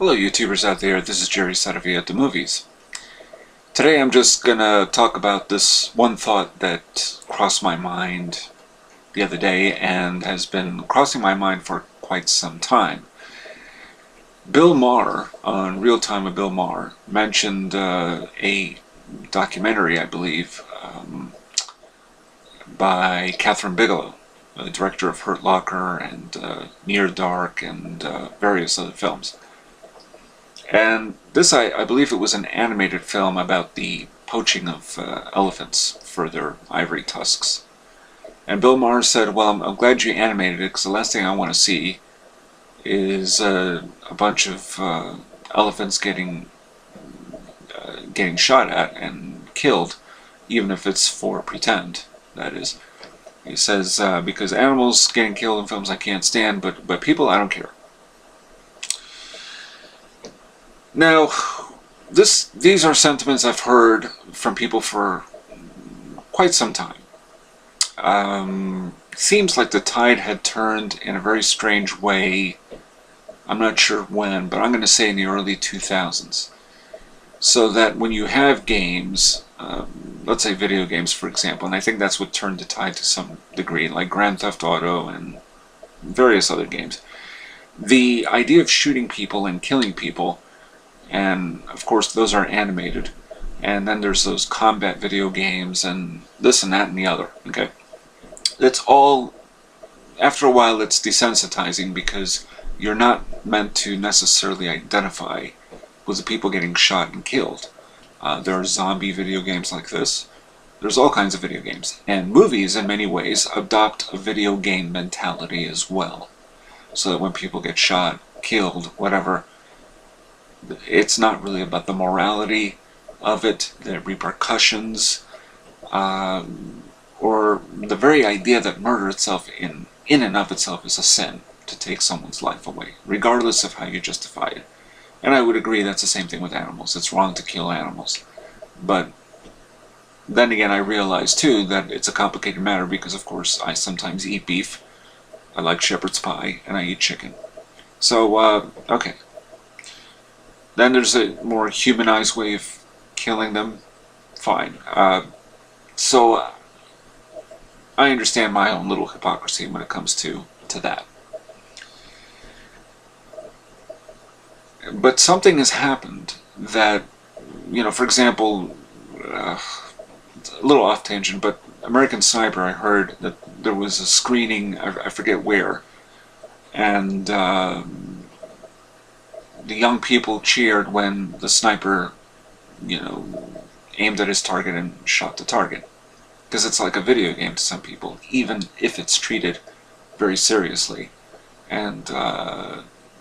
Hello YouTubers out there, this is Jerry Saravia at the movies. Today I'm just gonna talk about this one thought that crossed my mind the other day and has been crossing my mind for quite some time. Bill Maher, on Real Time with Bill Maher, mentioned a documentary, I believe, by Catherine Bigelow, the director of Hurt Locker and Near Dark and various other films. And this, I believe it was an animated film about the poaching of elephants for their ivory tusks. And Bill Maher said, well, I'm glad you animated it, because the last thing I want to see is a bunch of elephants getting shot at and killed, even if it's for pretend, that is. He says, because animals getting killed in films I can't stand, but people, I don't care. Now, these are sentiments I've heard from people for quite some time. Seems like the tide had turned in a very strange way. I'm not sure when, but I'm going to say in the early 2000s. So that when you have games, let's say video games for example, and I think that's what turned the tide to some degree, like Grand Theft Auto and various other games, the idea of shooting people and killing people, and of course those are animated, and then there's those combat video games and this and that and the other, okay? It's all, after a while it's desensitizing, because you're not meant to necessarily identify with the people getting shot and killed. There are zombie video games like this. There's all kinds of video games, and movies in many ways adopt a video game mentality as well, so that when people get shot, killed, whatever, it's not really about the morality of it, the repercussions, or the very idea that murder itself in and of itself is a sin, to take someone's life away, regardless of how you justify it. And I would agree that's the same thing with animals. It's wrong to kill animals. But then again, I realize too that it's a complicated matter, because of course I sometimes eat beef, I like shepherd's pie, and I eat chicken. So, okay. Then there's a more humanized way of killing them. Fine. So I understand my own little hypocrisy when it comes to that. But something has happened that, you know, for example, a little off tangent, but American Sniper, I heard that there was a screening, I forget where, and the young people cheered when the sniper, you know, aimed at his target and shot the target. Because it's like a video game to some people, even if it's treated very seriously. And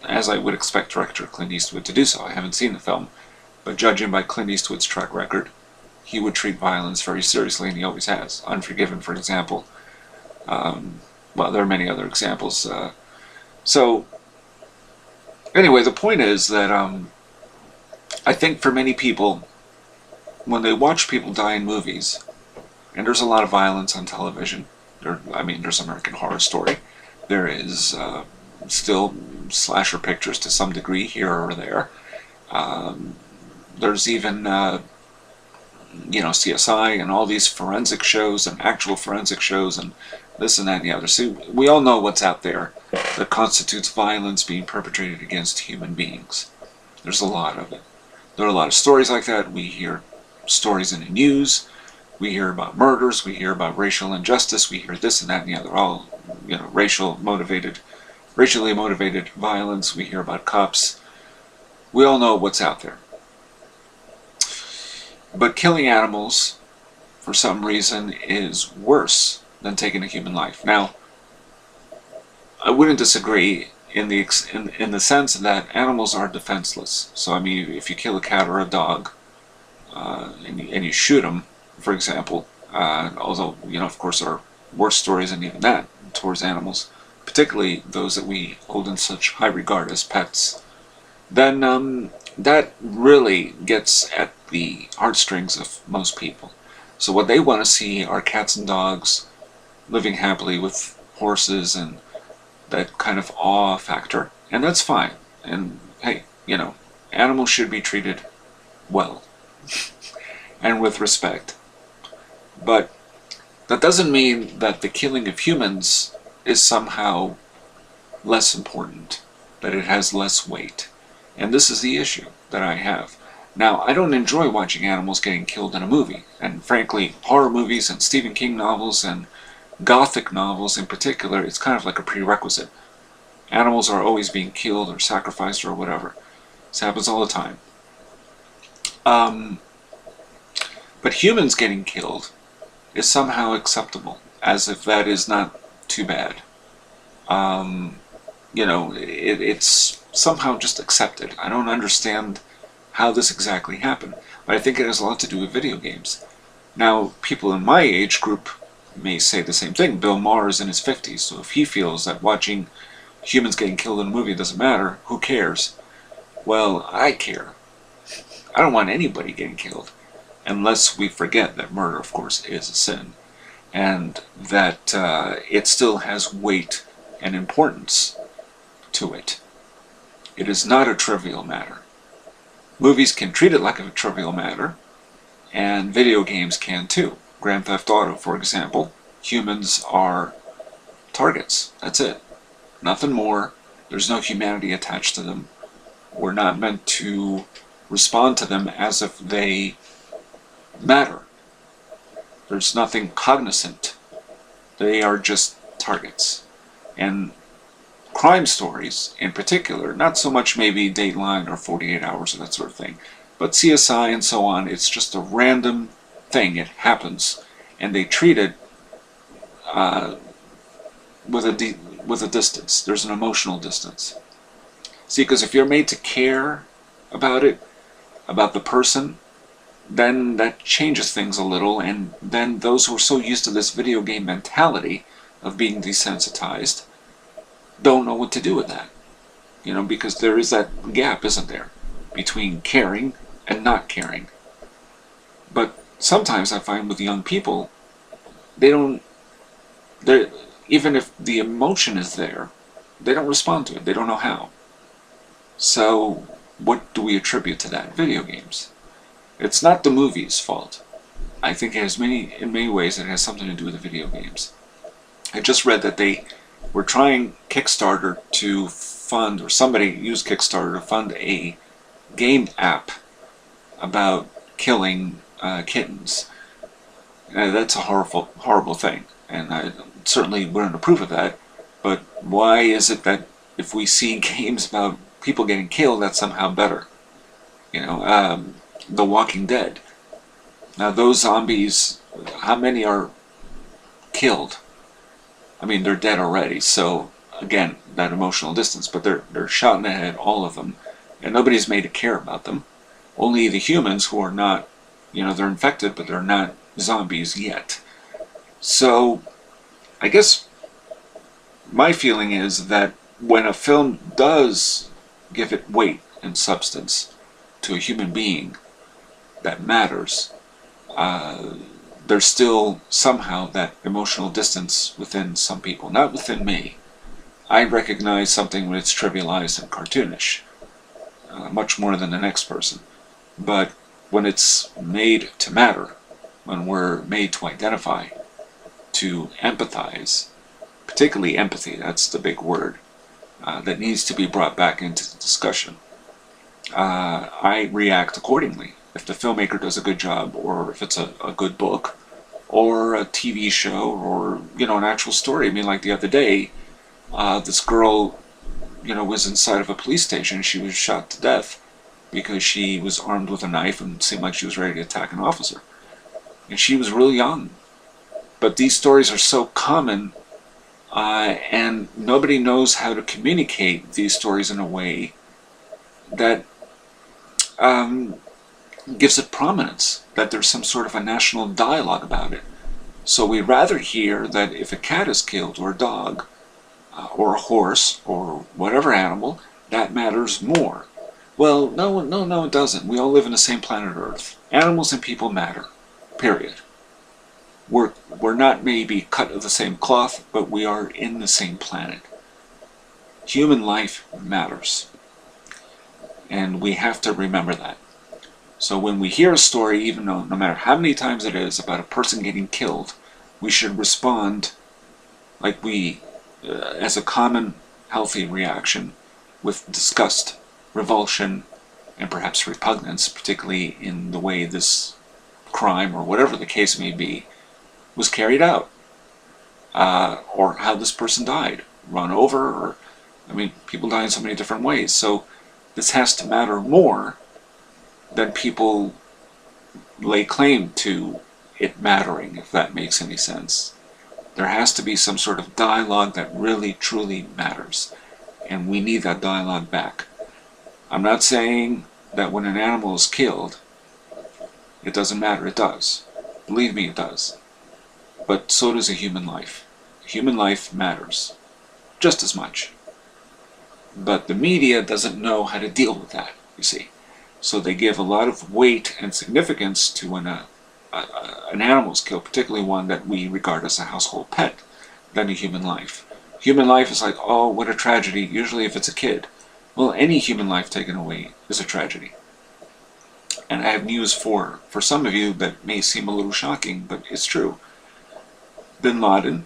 as I would expect director Clint Eastwood to do so. I haven't seen the film, but judging by Clint Eastwood's track record, he would treat violence very seriously, and he always has. Unforgiven, for example. Well, there are many other examples. So, anyway, the point is that I think for many people, when they watch people die in movies, and there's a lot of violence on television, there's American Horror Story, there is still slasher pictures to some degree here or there, there's even you know, CSI and all these forensic shows and actual forensic shows and this and that and the other. See, we all know what's out there that constitutes violence being perpetrated against human beings. There's a lot of it. There are a lot of stories like that. We hear stories in the news. We hear about murders. We hear about racial injustice. We hear this and that and the other. All, you know, racially motivated violence. We hear about cops. We all know what's out there. But killing animals, for some reason, is worse than taking a human life. Now, I wouldn't disagree in the sense that animals are defenseless. So, I mean, if you kill a cat or a dog, and you shoot them, for example, although, you know, of course, there are worse stories than even that towards animals, particularly those that we hold in such high regard as pets, then that really gets at the heartstrings of most people. So what they want to see are cats and dogs living happily with horses and that kind of awe factor, and that's fine. And hey, you know, animals should be treated well and with respect. But that doesn't mean that the killing of humans is somehow less important, that it has less weight. And this is the issue that I have. Now, I don't enjoy watching animals getting killed in a movie. And frankly, horror movies and Stephen King novels and Gothic novels in particular, it's kind of like a prerequisite. Animals are always being killed or sacrificed or whatever. This happens all the time. But humans getting killed is somehow acceptable, as if that is not too bad. You know, it's somehow just accepted. I don't understand how this exactly happened, but I think it has a lot to do with video games. Now, people in my age group may say the same thing. Bill Maher is in his 50s, so if he feels that watching humans getting killed in a movie doesn't matter, who cares? Well, I care. I don't want anybody getting killed, unless we forget that murder, of course, is a sin, and that it still has weight and importance to it. It is not a trivial matter. Movies can treat it like a trivial matter, and video games can too. Grand Theft Auto, for example, humans are targets. That's it. Nothing more. There's no humanity attached to them. We're not meant to respond to them as if they matter. There's nothing cognizant. They are just targets. And crime stories, in particular, not so much maybe Dateline or 48 Hours or that sort of thing, but CSI and so on, it's just a random thing. It happens, and they treat it with a distance. There's an emotional distance. See, because if you're made to care about it, about the person, then that changes things a little, and then those who are so used to this video game mentality of being desensitized don't know what to do with that. You know, because there is that gap, isn't there, between caring and not caring. But sometimes I find with young people, even if the emotion is there, they don't respond to it. They don't know how. So what do we attribute to that? Video games. It's not the movie's fault. I think it has in many ways it has something to do with the video games. I just read that they were trying Kickstarter to fund, or somebody used Kickstarter to fund a game app about killing kittens. That's a horrible thing, and I certainly wouldn't approve of that. But why is it that if we see games about people getting killed, that's somehow better? You know, The Walking Dead. Now those zombies, how many are killed? I mean, they're dead already, so again, that emotional distance, but they're shot in the head, all of them, and nobody's made to care about them. Only the humans who are not, you know, they're infected, but they're not zombies yet. So, I guess my feeling is that when a film does give it weight and substance to a human being that matters, there's still somehow that emotional distance within some people, not within me. I recognize something when it's trivialized and cartoonish, much more than the next person. But when it's made to matter, when we're made to identify, to empathize, particularly empathy, that's the big word, that needs to be brought back into the discussion, I react accordingly. If the filmmaker does a good job, or if it's a good book, or a TV show, or, you know, an actual story. I mean, like the other day, this girl, you know, was inside of a police station. She was shot to death because she was armed with a knife and seemed like she was ready to attack an officer. And she was really young. But these stories are so common, and nobody knows how to communicate these stories in a way that gives it prominence, that there's some sort of a national dialogue about it. So we'd rather hear that if a cat is killed, or a dog, or a horse, or whatever animal, that matters more. Well, no, it doesn't. We all live in the same planet Earth. Animals and people matter, period. We're not maybe cut of the same cloth, but we are in the same planet. Human life matters. And we have to remember that. So when we hear a story, even though no matter how many times it is about a person getting killed, we should respond like as a common healthy reaction, with disgust, revulsion, and perhaps repugnance, particularly in the way this crime, or whatever the case may be, was carried out, or how this person died, run over, or, I mean, people die in so many different ways. So this has to matter more than people lay claim to it mattering, if that makes any sense. There has to be some sort of dialogue that really, truly matters. And we need that dialogue back. I'm not saying that when an animal is killed, it doesn't matter. It does. Believe me, it does. But so does a human life. Human life matters just as much. But the media doesn't know how to deal with that, you see. So they give a lot of weight and significance to when an animal is killed, particularly one that we regard as a household pet, than a human life. Human life is like, oh, what a tragedy, usually if it's a kid. Well, any human life taken away is a tragedy. And I have news for some of you that may seem a little shocking, but it's true. Bin Laden,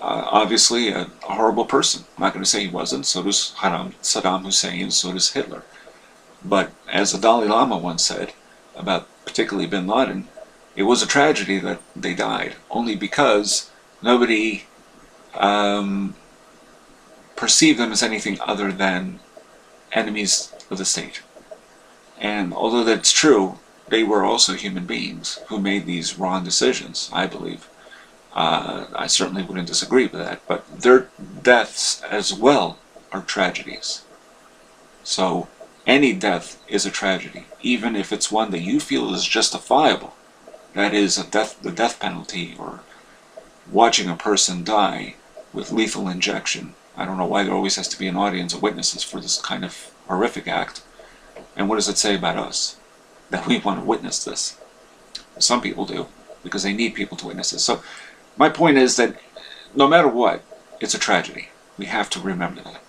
obviously a horrible person. I'm not going to say he wasn't. So does Saddam Hussein, so does Hitler. But as the Dalai Lama once said about particularly Bin Laden, it was a tragedy that they died, only because nobody perceived them as anything other than enemies of the state. And although that's true, they were also human beings who made these wrong decisions, I believe. I certainly wouldn't disagree with that, but their deaths as well are tragedies. So any death is a tragedy, even if it's one that you feel is justifiable. That is the death penalty, or watching a person die with lethal injection. I don't know why there always has to be an audience of witnesses for this kind of horrific act. And what does it say about us? That we want to witness this. Some people do, because they need people to witness it. So my point is that no matter what, it's a tragedy. We have to remember that.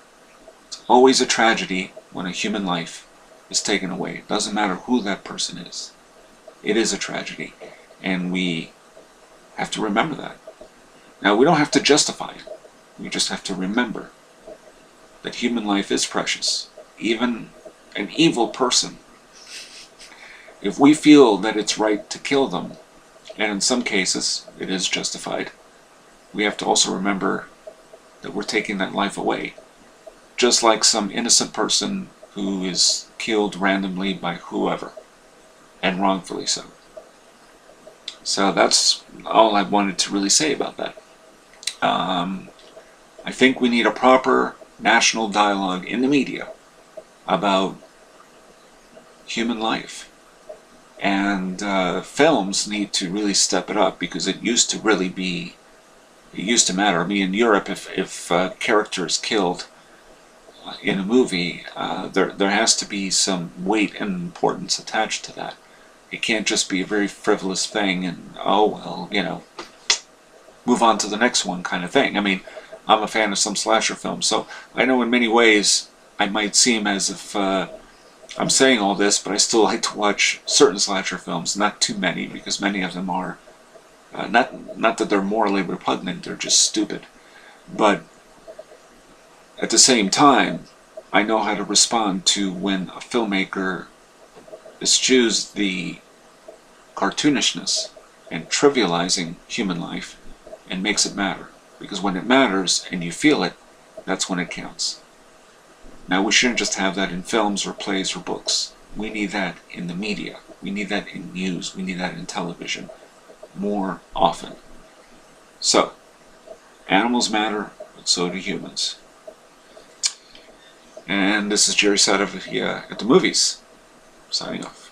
It's always a tragedy when a human life is taken away. It doesn't matter who that person is. It is a tragedy. And we have to remember that. Now, we don't have to justify it. We just have to remember that human life is precious. Even an evil person, if we feel that it's right to kill them, and in some cases it is justified, we have to also remember that we're taking that life away. Just like some innocent person who is killed randomly by whoever, and wrongfully so. So that's all I wanted to really say about that. I think we need a proper national dialogue in the media about human life. And films need to really step it up, because it used to matter. I mean, in Europe, if a character is killed in a movie, there has to be some weight and importance attached to that. It can't just be a very frivolous thing and, oh, well, you know, move on to the next one kind of thing. I mean, I'm a fan of some slasher films, so I know in many ways I might seem as if I'm saying all this, but I still like to watch certain slasher films. Not too many, because many of them are not that they're morally repugnant, they're just stupid. But at the same time, I know how to respond to when a filmmaker eschews the cartoonishness and trivializing human life and makes it matter. Because when it matters and you feel it, that's when it counts. Now, we shouldn't just have that in films or plays or books. We need that in the media. We need that in news. We need that in television more often. So, animals matter, but so do humans. And this is Jerry Saravia at the movies, signing off.